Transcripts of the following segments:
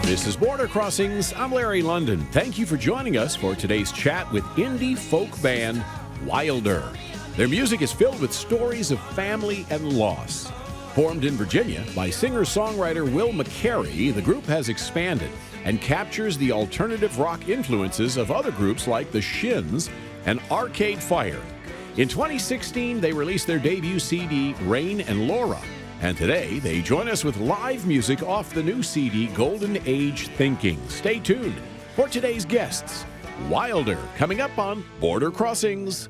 This is Border Crossings. I'm Larry London. Thank you for joining us for today's chat with indie folk band Wylder. Their music is filled with stories of family and loss. Formed in Virginia by singer-songwriter Will McCary, the group has expanded and captures the alternative rock influences of other groups like the Shins and Arcade Fire. In 2016, they released their debut CD, Rain and Laura. And today, they join us with live music off the new CD, Golden Age Thinking. Stay tuned for today's guests, Wylder, coming up on Border Crossings.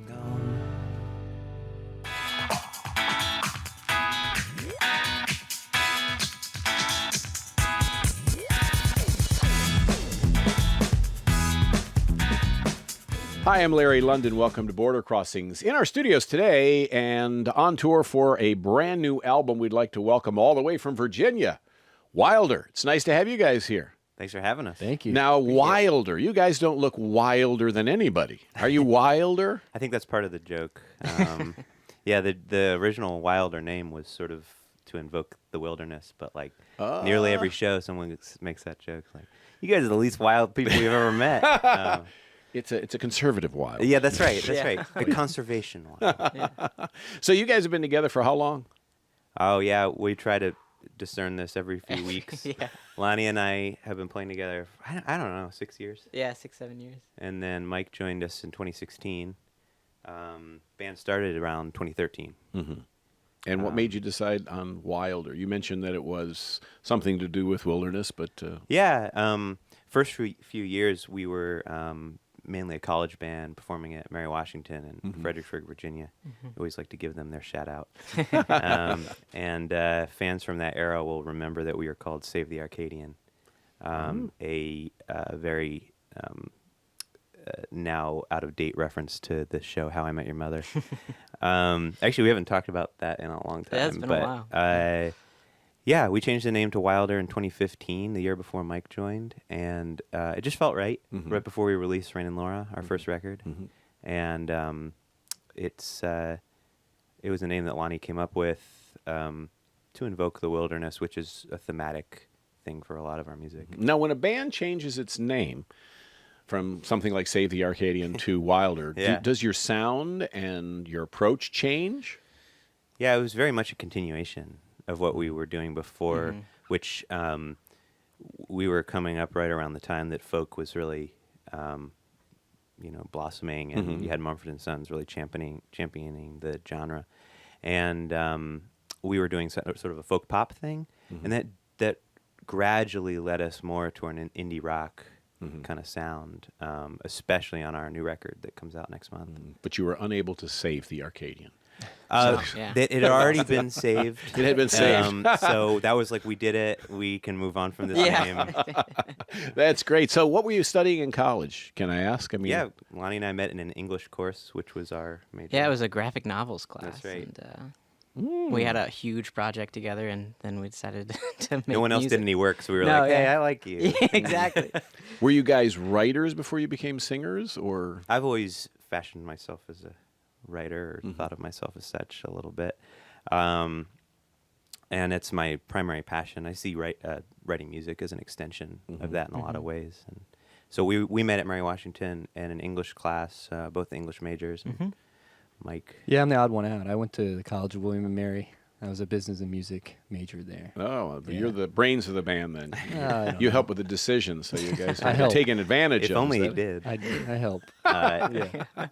Hi, I'm Larry London. Welcome to Border Crossings. In our studios today and on tour for a brand new album, we'd like to welcome all the way from Virginia, Wylder. It's nice to have you guys here. Thanks for having us. Thank you. Now, Wylder, you guys don't look wilder than anybody. Are you Wylder? I think that's part of the joke. Yeah, the original Wylder name was sort of to invoke the wilderness, but like nearly every show someone makes that joke. Like, you guys are the least wild people we've ever met. It's a conservative wild. Yeah, that's right. That's right. The conservation one. Yeah. So you guys have been together for how long? Oh, yeah. We try to discern this every few weeks. Yeah. Lonnie and I have been playing together, I don't know, 6 years. Yeah, 6-7 years. And then Mike joined us in 2016. Band started around 2013. Mm-hmm. And what made you decide on Wylder? You mentioned that it was something to do with wilderness, but... Yeah. First few years, we were... mainly a college band performing at Mary Washington in Fredericksburg, Virginia. I always like to give them their shout out. And fans from that era will remember that we were called Save the Arcadian, a very now out-of-date reference to the show How I Met Your Mother. Actually, we haven't talked about that in a long time. Yeah, it's been a while. Yeah, we changed the name to Wylder in 2015, the year before Mike joined, and it just felt right, right before we released Rain and Laura, our first record. And it was a name that Lonnie came up with to invoke the wilderness, which is a thematic thing for a lot of our music. Now, when a band changes its name from something like Save the Arcadian to Wylder, does your sound and your approach change? Yeah, it was very much a continuation of what we were doing before, which we were coming up right around the time that folk was really, blossoming, and you had Mumford & Sons really championing the genre, and we were doing sort of a folk pop thing, and that gradually led us more toward an indie rock kind of sound, especially on our new record that comes out next month. But you were unable to save the Arcadian. It had already been saved. It had been saved. So that was like, we did it. We can move on from this name. That's great. So what were you studying in college, can I ask? I mean, yeah, Lonnie and I met in an English course, which was our major. Yeah, it was a graphic novels class. That's right. And, we had a huge project together, and then we decided to make No one else music. did any work, so we were like, hey, I like you. Yeah, exactly. Were you guys writers before you became singers, or? I've always fashioned myself as a writer, or thought of myself as such a little bit, and it's my primary passion. I see writing music as an extension of that in a lot of ways. And so we met at Mary Washington in an English class, both English majors. And Mike. Yeah, I'm the odd one out. I went to the College of William and Mary. I was a business and music major there. Oh, you're the brains of the band then. You help with the decisions, so you guys I are help. taking advantage of If it. only he did. I help.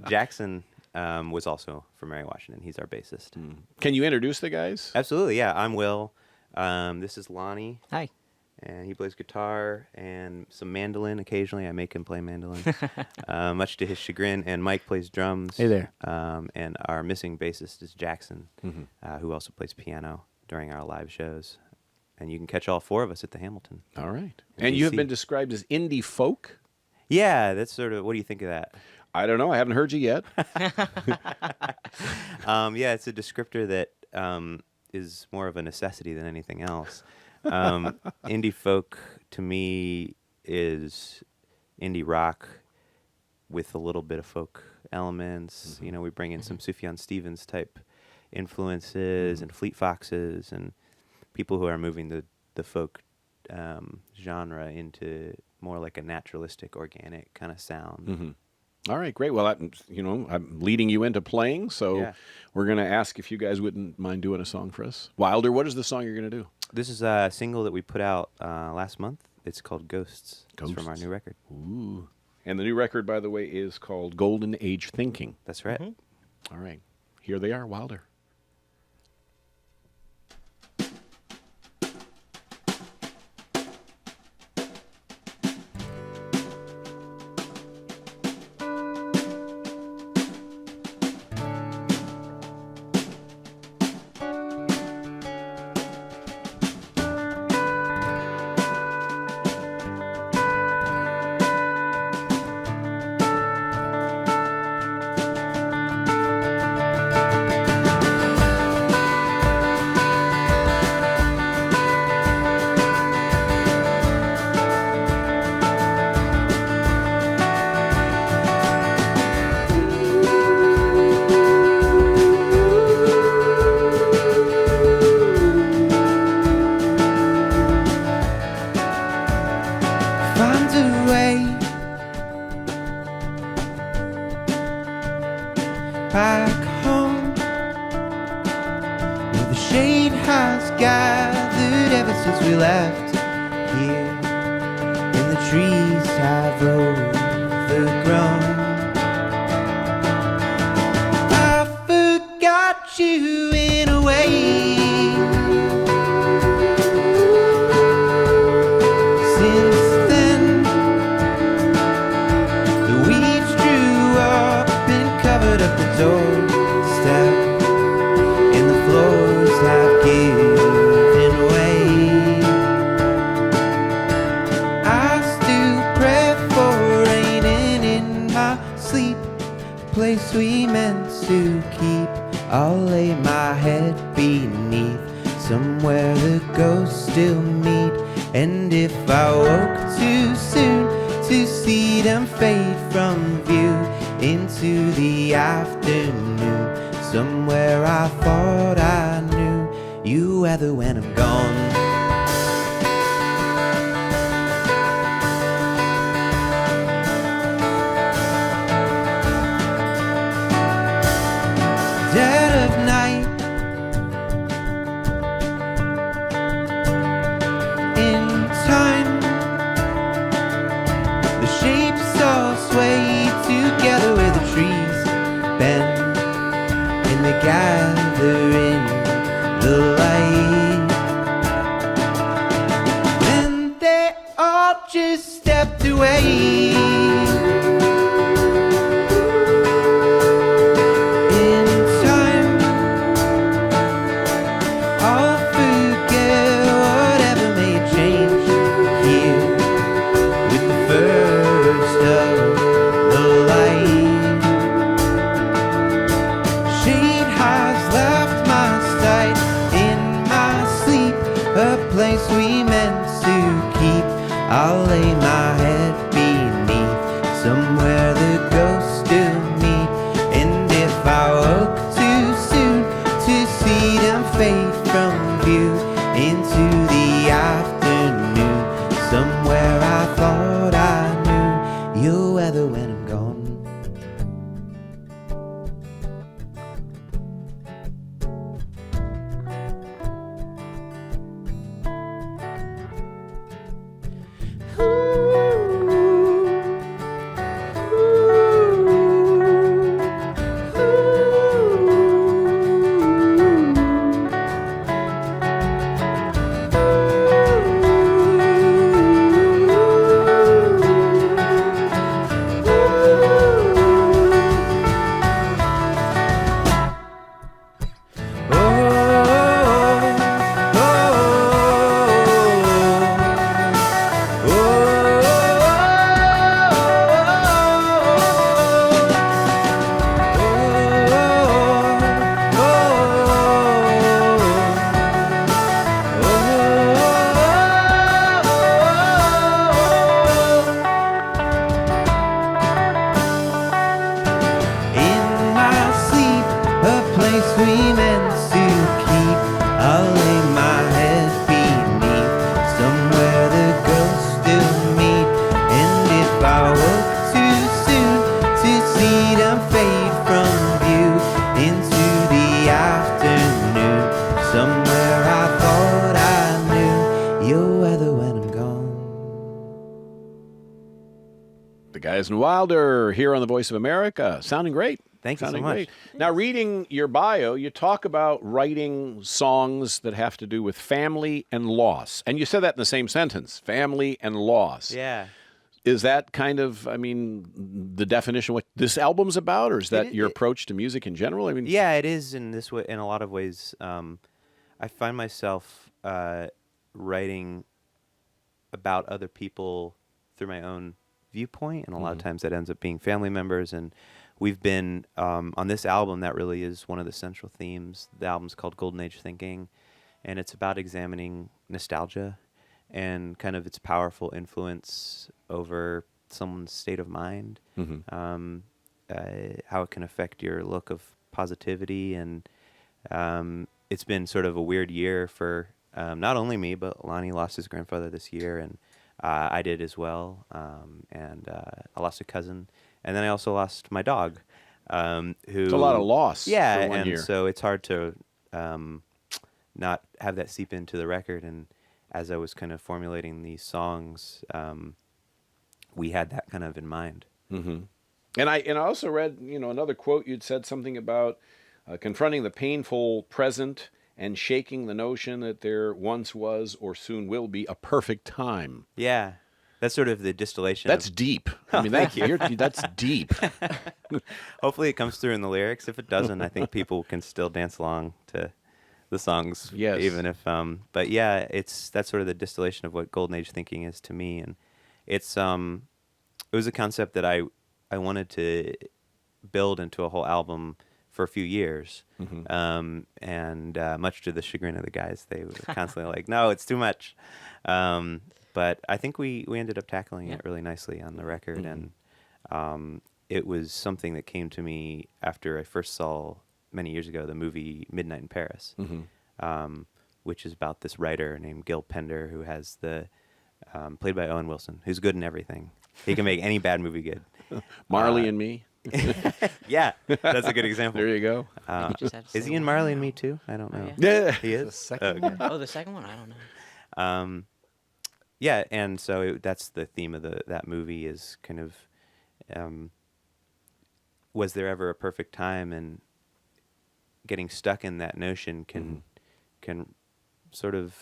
Jackson was also from Mary Washington. He's our bassist. Can you introduce the guys? Absolutely, yeah. I'm Will. This is Lonnie. Hi. And he plays guitar and some mandolin occasionally. I make him play mandolin, much to his chagrin. And Mike plays drums. Hey there. And our missing bassist is Jackson, who also plays piano during our live shows. And you can catch all four of us at the Hamilton. All right. And you have been described as indie folk? Yeah, that's sort of, what do you think of that? I don't know. I haven't heard you yet. Yeah, it's a descriptor that is more of a necessity than anything else. Indie folk, to me, is indie rock with a little bit of folk elements. You know, we bring in some Sufjan Stevens type influences and Fleet Foxes and people who are moving the folk genre into more like a naturalistic, organic kind of sound. Mm-hmm. All right, great. Well, I'm leading you into playing, so Yeah. we're going to ask if you guys wouldn't mind doing a song for us. Wylder, what is the song you're going to do? This is a single that we put out last month. It's called Ghosts. It's from our Ghosts. new record. Ooh. And the new record, by the way, is called Golden Age Thinking. That's right. All right. Here they are, Wylder. Find a way back home, where the shade has gathered ever since we left here, and the trees have overgrown. I forgot you in a way. Since then, the weeds grew up and covered up the doorstep, and the floors have given way. I still pray for rain, and in my sleep, place we meant to keep, I'll lay my head beneath, somewhere the ghosts still meet. And if I woke too soon to see them fade from view into the afternoon, somewhere I thought I knew you weather when I'm gone. Dead of night, in time, the shapes all sway together where the trees bend, and they gather in the light. Then they all just stepped away. In time, I'll forget whatever may change here with the first of the light. Shade has left my sight, in my sleep, a place we meant to keep. I'll lay my head beneath, somewhere the ghosts still meet. And if I woke too soon to see them fade from view into the afternoon, somewhere I thought I knew you'll weather when I'm gone. I'll lay my head beneath, somewhere Lopez and Wylder here on the Voice of America. Sounding great. Thank you so Sounding much. great. Now, reading your bio, you talk about writing songs that have to do with family and loss. And you said that in the same sentence, family and loss. Yeah. Is that kind of, I mean, the definition of what this album's about, or is that your approach to music in general? I mean, yeah, it is in this way. In a lot of ways, I find myself writing about other people through my own viewpoint, and a lot of times that ends up being family members. And we've been on this album. That really is one of the central themes. The album's called Golden Age Thinking, and it's about examining nostalgia and kind of its powerful influence over someone's state of mind, how it can affect your look of positivity. And it's been sort of a weird year for not only me, but Lonnie lost his grandfather this year, and I did as well, and I lost a cousin, and then I also lost my dog, who... It's a lot of loss for one year. So it's hard to not have that seep into the record. And as I was kind of formulating these songs, we had that kind of in mind. Mm-hmm. And I also read, another quote. You'd said something about confronting the painful present and shaking the notion that there once was or soon will be a perfect time. Yeah, that's sort of the distillation. That's deep. I mean, that's deep. Hopefully it comes through in the lyrics. If it doesn't, I think people can still dance along to the songs. Yes. Even if, but yeah, that's sort of the distillation of what Golden Age Thinking is to me. And it's, it was a concept that I wanted to build into a whole album for a few years. And much to the chagrin of the guys, they were constantly like, no, it's too much. But I think we ended up tackling it really nicely on the record. And it was something that came to me after I first saw, many years ago, the movie Midnight in Paris, which is about this writer named Gil Pender, who has played by Owen Wilson, who's good in everything. He can make any bad movie good. Marley and Me. Yeah, that's a good example. There you go. Is he in Marley and Me too? I don't know. Yeah. He is? The second one. Oh, the second one? I don't know. Yeah, and so that's the theme of that movie is kind of, was there ever a perfect time? And getting stuck in that notion can sort of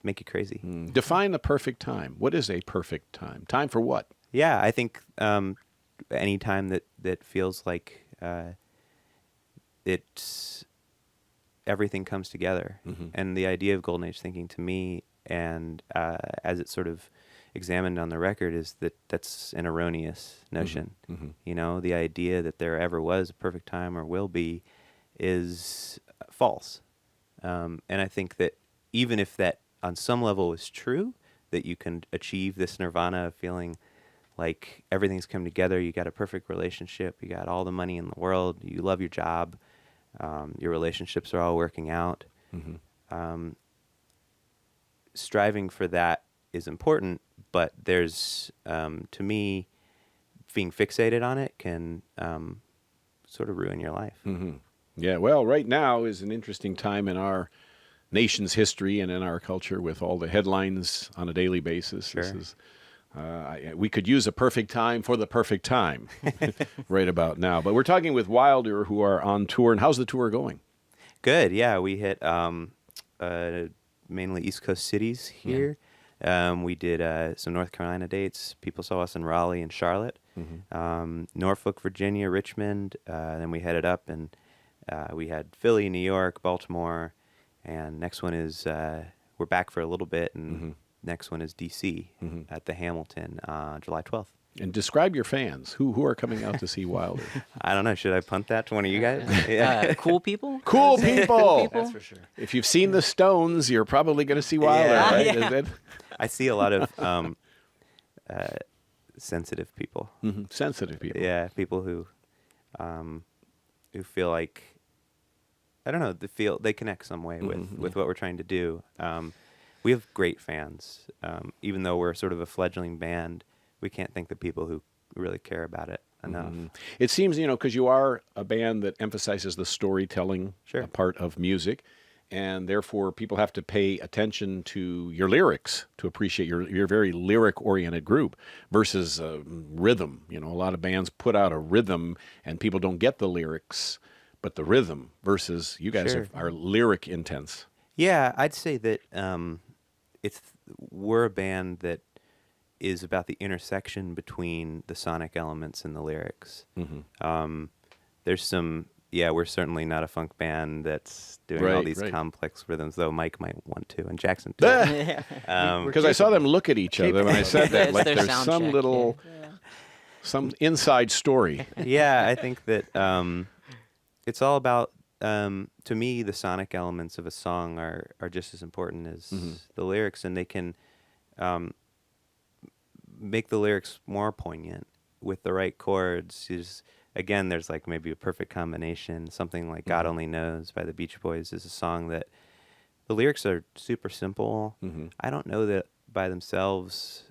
make you crazy. Define the perfect time. What is a perfect time? Time for what? Yeah, I think any time that feels like everything comes together. And the idea of Golden Age Thinking to me, and as it's sort of examined on the record, is that's an erroneous notion. The idea that there ever was a perfect time or will be is false. And I think that even if that on some level is true, that you can achieve this nirvana of feeling like everything's come together, you got a perfect relationship, you got all the money in the world, you love your job, your relationships are all working out. Striving for that is important, but there's, to me, being fixated on it can sort of ruin your life. Yeah, well, right now is an interesting time in our nation's history and in our culture with all the headlines on a daily basis. Sure. This is, we could use a perfect time for the perfect time right about now. But we're talking with Wylder, who are on tour. And how's the tour going? Good, yeah. We hit mainly East Coast cities here. We did some North Carolina dates. People saw us in Raleigh and Charlotte. Norfolk, Virginia, Richmond. Then we headed up, and we had Philly, New York, Baltimore. And next one is, we're back for a little bit, and next one is D.C. At the Hamilton, July 12th. And describe your fans. Who are coming out to see Wylder? I don't know. Should I punt that to one of you guys? Cool people? Cool people! That's for sure. If you've seen the Stones, you're probably going to see Wylder, Yeah. right? Yeah. Is that- I see a lot of sensitive people. Sensitive people. Yeah, people who feel like, I don't know, they connect some way with what we're trying to do. We have great fans. Even though we're sort of a fledgling band, we can't thank the people who really care about it enough. It seems, because you are a band that emphasizes the storytelling Sure. part of music, and therefore people have to pay attention to your lyrics to appreciate your very lyric-oriented group versus rhythm. You know, a lot of bands put out a rhythm, and people don't get the lyrics, but the rhythm versus you guys Sure. are lyric intense. Yeah, I'd say that we're a band that is about the intersection between the sonic elements and the lyrics. There's some, we're certainly not a funk band that's doing all Right, these right. complex rhythms, though Mike might want to, and Jackson too. Because I saw them look at each other when I said that, It's like their there's sound some check, little, some inside story. Yeah, I think that it's all about, to me, the sonic elements of a song are just as important as the lyrics, and they can make the lyrics more poignant with the right chords. Again, there's like maybe a perfect combination. Something like God Only Knows by the Beach Boys is a song that the lyrics are super simple. I don't know that by themselves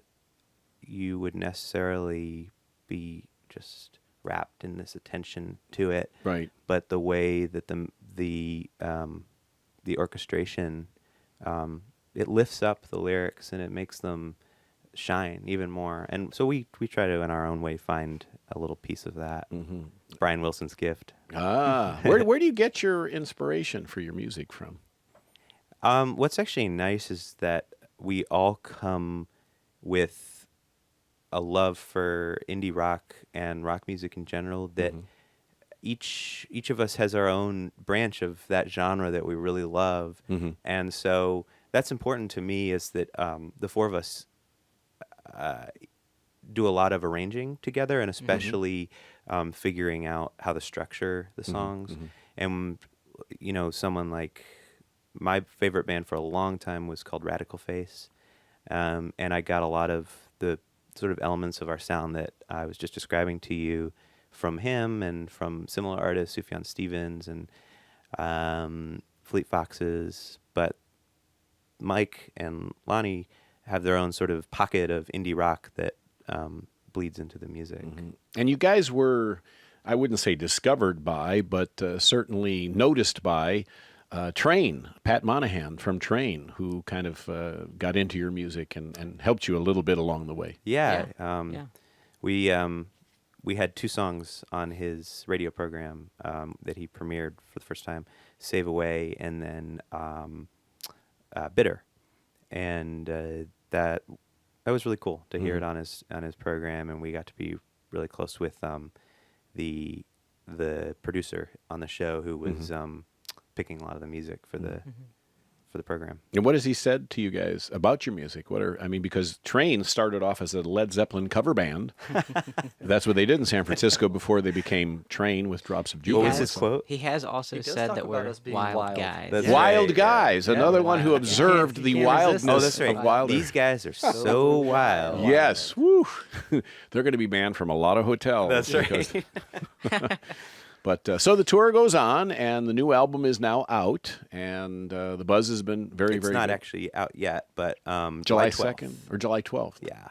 you would necessarily be just wrapped in this attention to it. Right. But the way that the orchestration, it lifts up the lyrics and it makes them shine even more. And so we try to, in our own way, find a little piece of that. Brian Wilson's gift. Where do you get your inspiration for your music from? What's actually nice is that we all come with a love for indie rock and rock music in general, that each of us has our own branch of that genre that we really love. And so that's important to me, is that the four of us do a lot of arranging together, and especially figuring out how to structure the songs. And, you know, someone like my favorite band for a long time was called Radical Face. And I got a lot of the sort of elements of our sound that I was just describing to you from him and from similar artists, Sufjan Stevens and Fleet Foxes. But Mike and Lonnie have their own sort of pocket of indie rock that bleeds into the music. And you guys were, I wouldn't say discovered by, but certainly noticed by Train, Pat Monahan from Train, who kind of got into your music and helped you a little bit along the way. Yeah. We had two songs on his radio program that he premiered for the first time, Save Away and then Bitter. And that was really cool to hear it on his program, and we got to be really close with the producer on the show, who was picking a lot of the music for the program. And what has he said to you guys about your music? Because Train started off as a Led Zeppelin cover band. That's what they did in San Francisco before they became Train with Drops of Jupiter. What was his quote? He has also does said talk that about we're us being wild wild. guys. That's Wild right. Guys, another one who wild. observed You the can't wildness resist Oh, that's right. of Wylder. These guys are so wild. Yes, woo! They're going to be banned from a lot of hotels. That's because- right. But so the tour goes on, and the new album is now out, and the buzz has been very, It's very not good. actually out yet, but July 12th. 2nd or July 12th. Yeah,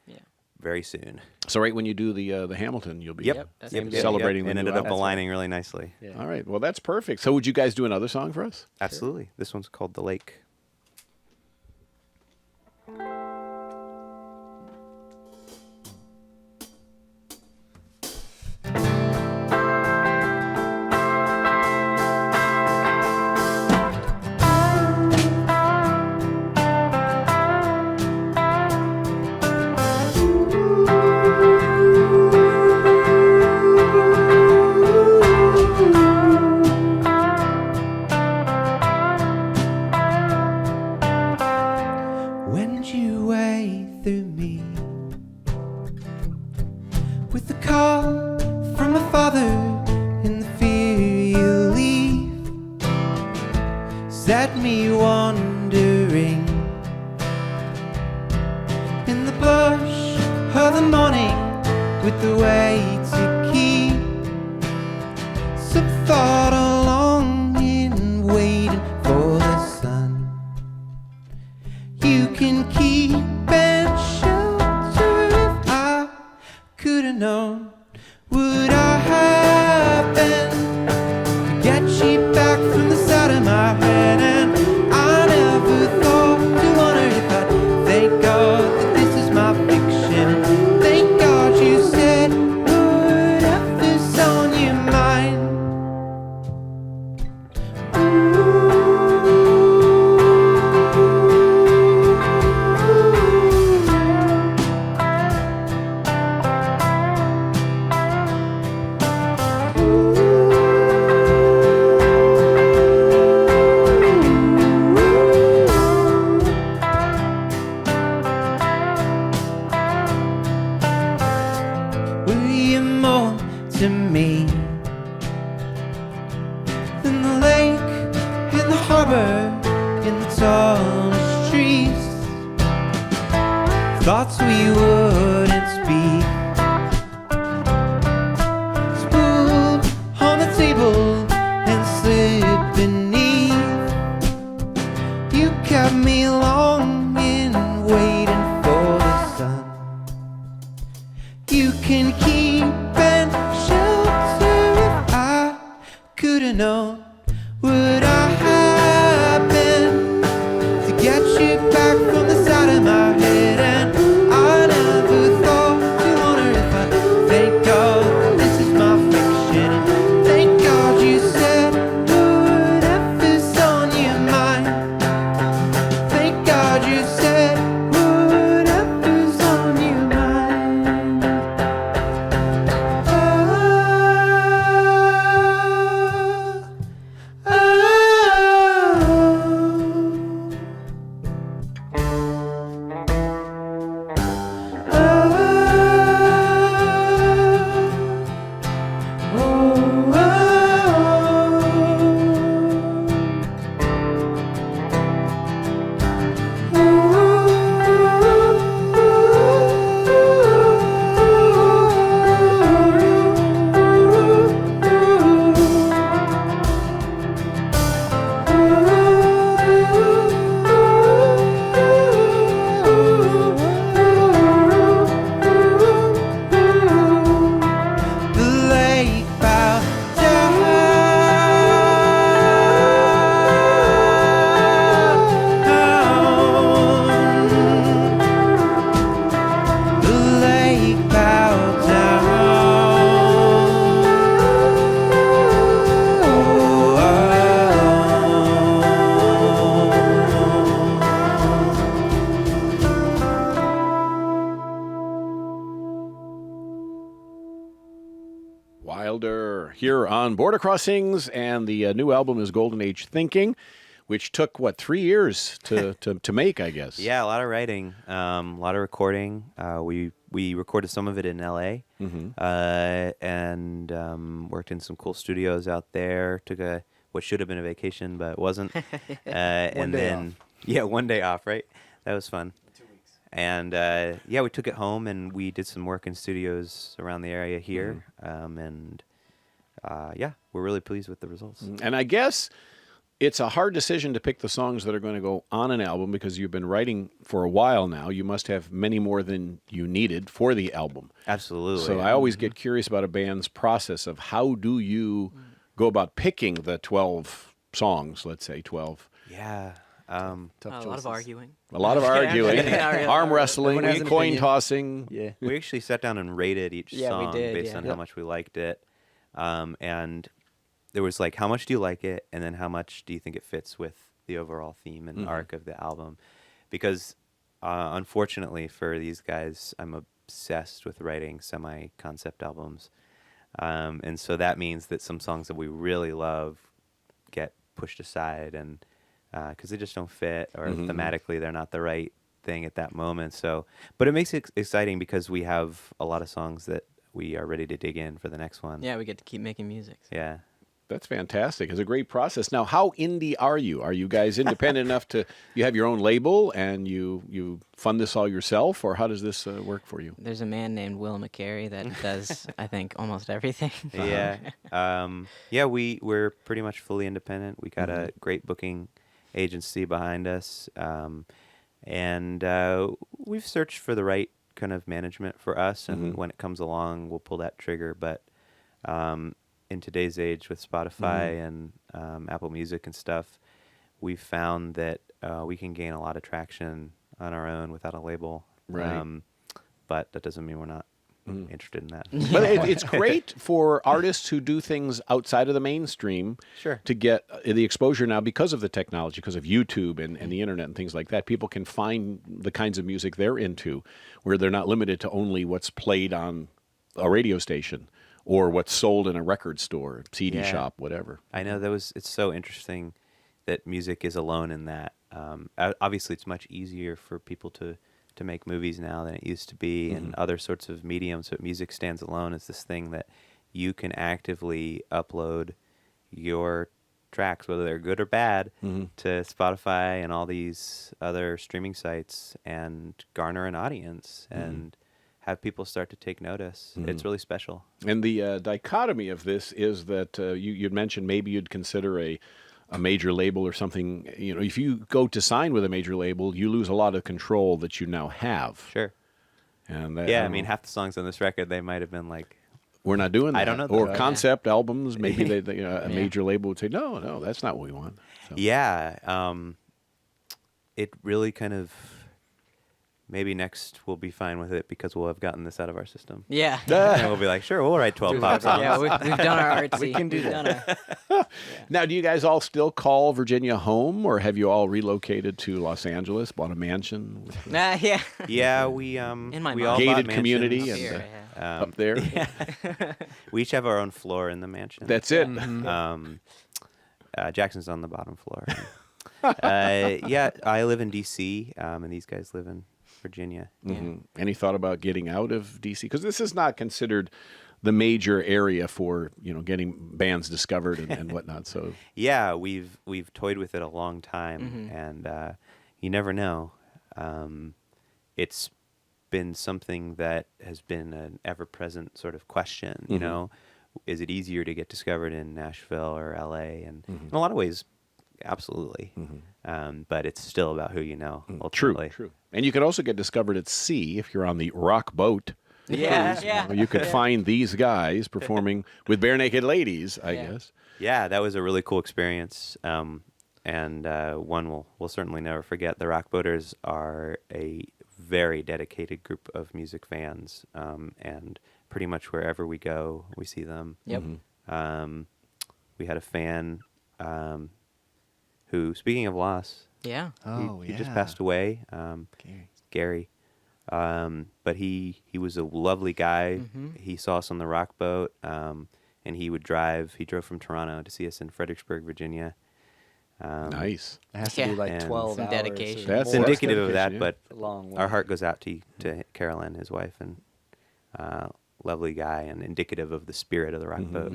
Yeah. very soon. So right when you do the Hamilton, you'll be that's Yep, Yep, celebrating the and new ended up album. aligning really nicely. Yeah. All right, well that's perfect. So would you guys do another song for us? Absolutely. This one's called The Lake. Wend you way through me with the call from a father in the fear you leave, set me wandering in the blush of the morning with the way to keep some thought along in waiting for the sun. You can keep and shelter if I could have known. Would I have been to get you back from the side of my head? on the streets, thoughts we wouldn't speak, spoon on the table and slip beneath. You kept me longing, waiting for the sun. You can keep and shelter if I could've known would I happen to get you back from the side of my head. And I never thought to wonder if I thank God that this is my fiction. And thank God you said whatever's on your mind. Thank God you said whatever's on your mind. The lake bowed down. The lake bowed down. Wylder here on Border Crossings, and the new album is Golden Age Thinking, which took, 3 years to make, I guess. Yeah, a lot of writing, a lot of recording. We recorded some of it in L.A. And worked in some cool studios out there. Took what should have been a vacation, but wasn't. And then one day off, right? That was fun. 2 weeks. And we took it home and we did some work in studios around the area here. We're really pleased with the results. And I guess it's a hard decision to pick the songs that are going to go on an album because you've been writing for a while now. You must have many more than you needed for the album. Absolutely. So I always get curious about a band's process of how do you go about picking the 12 songs, let's say 12. Yeah. Tough A lot choices. of arguing. A lot of arguing, Yeah. arm wrestling, Everyone has an coin opinion. tossing. Yeah. We actually sat down and rated each Yeah, we song did, based yeah. on how much we liked it. And there was like, how much do you like it? And then how much do you think it fits with the overall theme and arc of the album? Because unfortunately for these guys, I'm obsessed with writing semi-concept albums. And so that means that some songs that we really love get pushed aside and because they just don't fit or thematically they're not the right thing at that moment. So, but it makes it exciting because we have a lot of songs that we are ready to dig in for the next one. Yeah, we get to keep making music. So. Yeah. That's fantastic. It's a great process. Now, how indie are you? Are you guys independent enough to, you have your own label and you fund this all yourself, or how does this work for you? There's a man named Will McCary that does, I think, almost everything. Yeah. We're pretty much fully independent. We got a great booking agency behind us. And we've searched for the right kind of management for us. And when it comes along, we'll pull that trigger. But in today's age with Spotify and Apple Music and stuff, we've found that we can gain a lot of traction on our own without a label. Right. But that doesn't mean we're not interested in that. But it's great for artists who do things outside of the mainstream to get the exposure now because of the technology, because of YouTube and the internet and things like that. People can find the kinds of music they're into where they're not limited to only what's played on a radio station or what's sold in a record store, CD shop, whatever. I know it's so interesting that music is alone in that. Obviously, it's much easier for people to make movies now than it used to be and other sorts of mediums, but music stands alone as this thing that you can actively upload your tracks, whether they're good or bad, Mm-hmm. to Spotify and all these other streaming sites and garner an audience and have people start to take notice. It's really special. And the dichotomy of this is that you'd mentioned maybe you'd consider a major label or something. You know, if you go to sign with a major label, you lose a lot of control that you now have. Sure. And that, Yeah, I don't mean, know, half the songs on this record, they might have been like, we're not doing that. I don't know Or that. concept albums, maybe a major label would say, no, that's not what we want. So. yeah, it really kind of, maybe next we'll be fine with it because we'll have gotten this out of our system. Yeah. And we'll be like, sure, we'll write 12 pop songs. Yeah, we've done our artsy. We can do We've that. done our- Now, do you guys all still call Virginia home, or have you all relocated to Los Angeles, bought a mansion yeah. Yeah, we In my we mind. all Gated bought community mansions. and, Here, yeah. up there? We each have our own floor in the mansion. That's it. Jackson's on the bottom floor. Yeah, I live in D.C., and these guys live in Virginia. Mhm. Any thought about getting out of DC? Because this is not considered the major area for getting bands discovered and whatnot. So Yeah, we've toyed with it a long time, and you never know. It's been something that has been an ever-present sort of question. You know, is it easier to get discovered in Nashville or L.A.? And in a lot of ways, absolutely. But it's still about who you know. Ultimately. True. And you could also get discovered at sea if you're on the rock boat. Yeah, cruise. yeah. You could find these guys performing with bare naked ladies, I guess. Yeah, that was a really cool experience, and one we'll certainly never forget. The Rock Boaters are a very dedicated group of music fans, and pretty much wherever we go, we see them. Yep. We had a fan who, speaking of loss, Yeah. he just passed away. Gary. But he was a lovely guy. He saw us on the Rock Boat, and he drove from Toronto to see us in Fredericksburg, Virginia. Nice. It has to Yeah. be like And 12 some hours. dedication. or That's more. It's indicative of that, dedication, but It's a long our way. heart goes out to Carolyn, his wife, and lovely guy, and indicative of the spirit of the Rock Boat.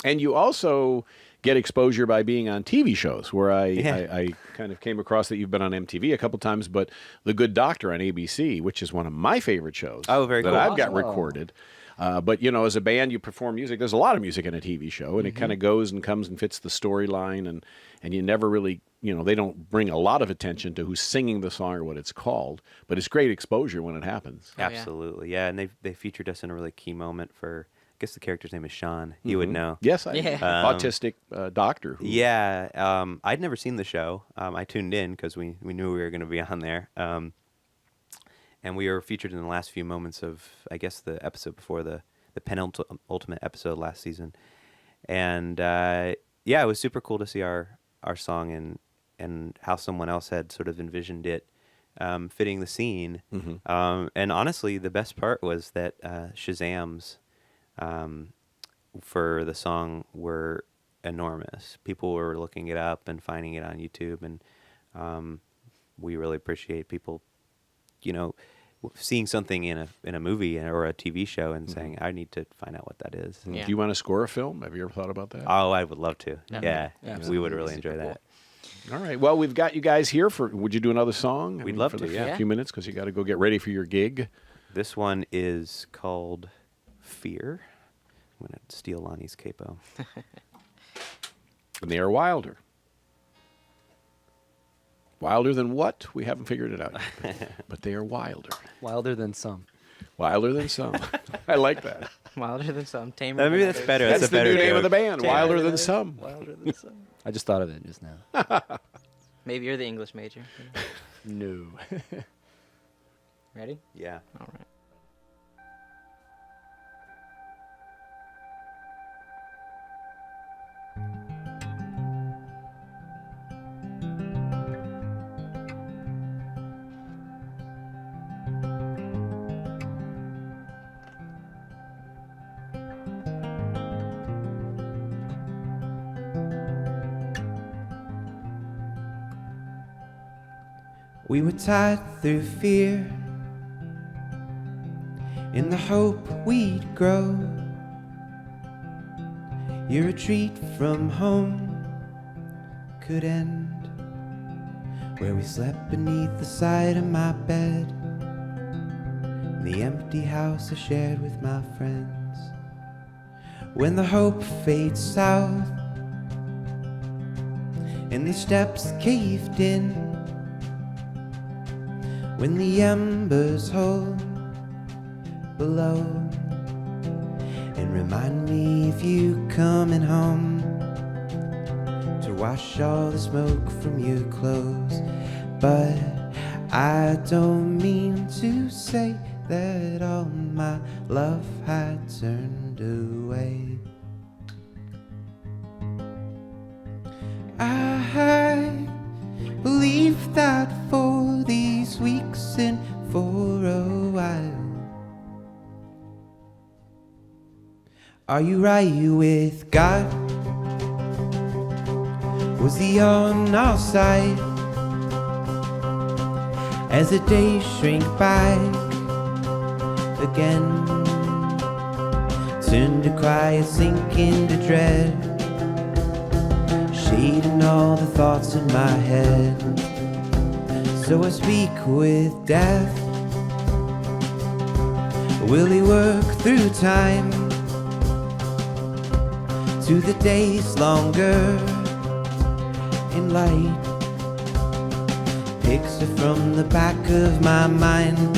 And you also get exposure by being on TV shows, where I kind of came across that you've been on MTV a couple times, but The Good Doctor on ABC, which is one of my favorite shows. Oh, very that cool. I've got Oh. recorded. But, as a band, you perform music. There's a lot of music in a TV show, and it kind of goes and comes and fits the storyline, and you never really, they don't bring a lot of attention to who's singing the song or what it's called, but it's great exposure when it happens. Oh, yeah. Absolutely, yeah. And they featured us in a really key moment for, I guess the character's name is Sean. You would know. Yes, Yeah. autistic doctor. Who, Yeah, I'd never seen the show. I tuned in because we knew we were going to be on there. And we were featured in the last few moments of, I guess, the episode before the penultimate episode last season. And yeah, it was super cool to see our song and how someone else had sort of envisioned it fitting the scene. And honestly, the best part was that Shazams for the song were enormous. People were looking it up and finding it on YouTube, and we really appreciate people, seeing something in a movie or a TV show and saying, I need to find out what that is. Yeah. Do you want to score a film? Have you ever thought about that? Oh, I would love to. Yeah. Yeah, we would really enjoy that. All right. Well, we've got you guys here for. Would you do another song? We'd love for to, the yeah. few minutes because you got to go get ready for your gig. This one is called Fear. I'm going to steal Lonnie's capo. And they are Wylder. Wilder than what? We haven't figured it out yet. But they are Wylder. Wilder than some. Wilder than some. I like that. Wilder than some, tamer. Maybe than that's others. better. That's That's a the better new name of the joke. band. Wilder than some. Wilder than some. I just thought of it just now. Maybe you're the English major. No. Ready? Yeah. All right. We were tied through fear in the hope we'd grow. Your retreat from home could end, where we slept beneath the side of my bed, in the empty house I shared with my friends. When the hope fades south and the steps caved in, when the embers hold below and remind me of you coming home to wash all the smoke from your clothes. But I don't mean to say that all my love had turned away. I believe that for these weeks and for a while, are you right with God? Was he on our side as the days shrink back again? Turn to quiet, sink into dread, shading all the thoughts in my head. So I speak with death. Will he work through time to the days longer in light? Picks her from the back of my mind,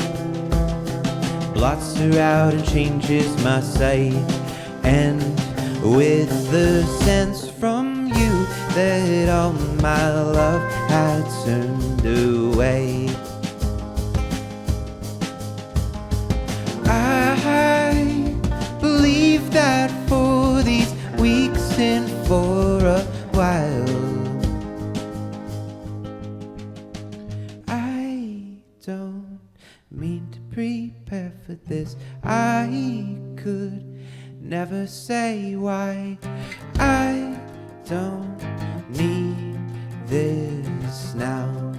blots her out and changes my sight. And with the sense from you that all my love had turned away, I believe that for these weeks and for a while, I don't mean to prepare for this. I could never say why. I don't need this now.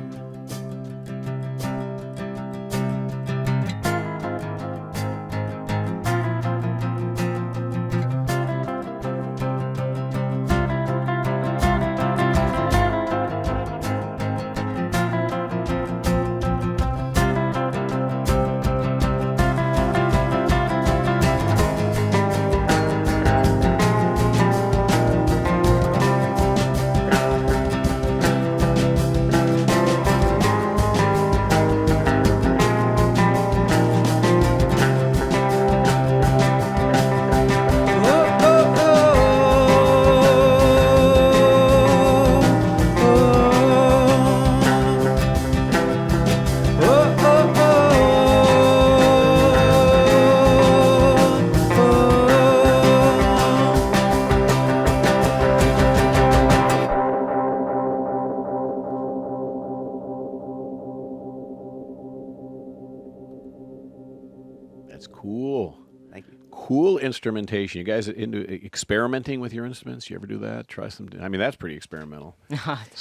That's cool. Thank you. Cool instrumentation. You guys into experimenting with your instruments? You ever do that? Try some. I mean, that's pretty experimental.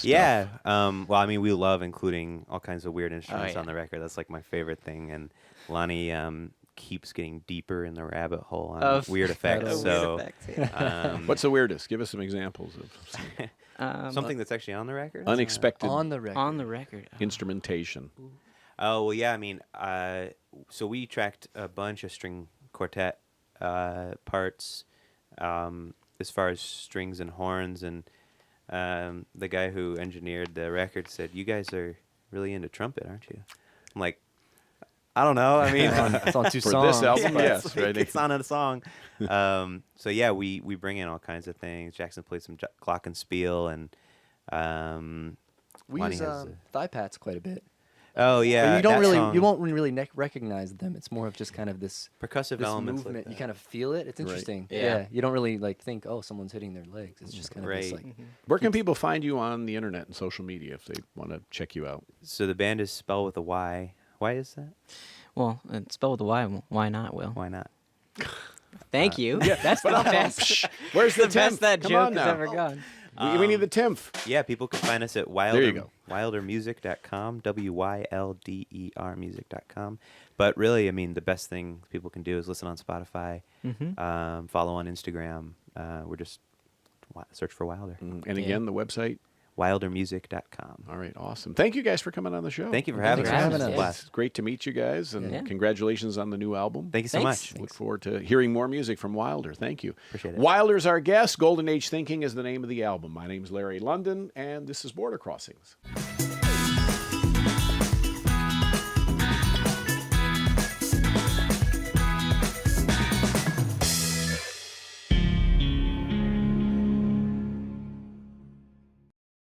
Yeah. Well, I mean, we love including all kinds of weird instruments yeah. on the record. That's like my favorite thing. And Lonnie keeps getting deeper in the rabbit hole on Of weird effects. Of So, weird effects, yeah. What's the weirdest? Give us some examples of something that's actually on the record. unexpected On the record. On the record. instrumentation. Oh well, yeah. I mean, so we tracked a bunch of string quartet parts, as far as strings and horns, and the guy who engineered the record said, "You guys are really into trumpet, aren't you?" I'm like, I don't know. I mean, It's on two For songs. this album, yeah, yes, it's, right. it's on a song. So yeah, we bring in all kinds of things. Jackson played some glockenspiel, and We Lonnie use has thigh pats quite a bit. oh yeah, But you don't that really, song, you won't really recognize them. It's more of just kind of this percussive elements movement. like You that. kind of feel it. It's Right. interesting. Yeah. Yeah. You don't really like think, oh, someone's hitting their legs. It's just kind of this Right. like. Where can people find you on the internet and social media if they want to check you out? So the band is spelled with a Y. Why is that? Well, it's spelled with a Y. Why not, Will? Why not? Thank you. That's the best. Where's the the best temp? that Come joke on has now. ever gone. We need the timph. Yeah, people can find us at There you go. wyldermusic.com, WYLDER music.com. But really, I mean, the best thing people can do is listen on Spotify, follow on Instagram. We're just search for Wylder. And again, the website? WylderMusic.com. All right, awesome. Thank you guys for coming on the show. Thank you for Thanks having for us. having us. It's a Yeah. blast. It's great to meet you guys, and Yeah. congratulations on the new album. Thank you so Thanks. much. Look forward to hearing more music from Wylder. Thank you. Appreciate it. Wylder's our guest. Golden Age Thinking is the name of the album. My name's Larry London, and this is Border Crossings.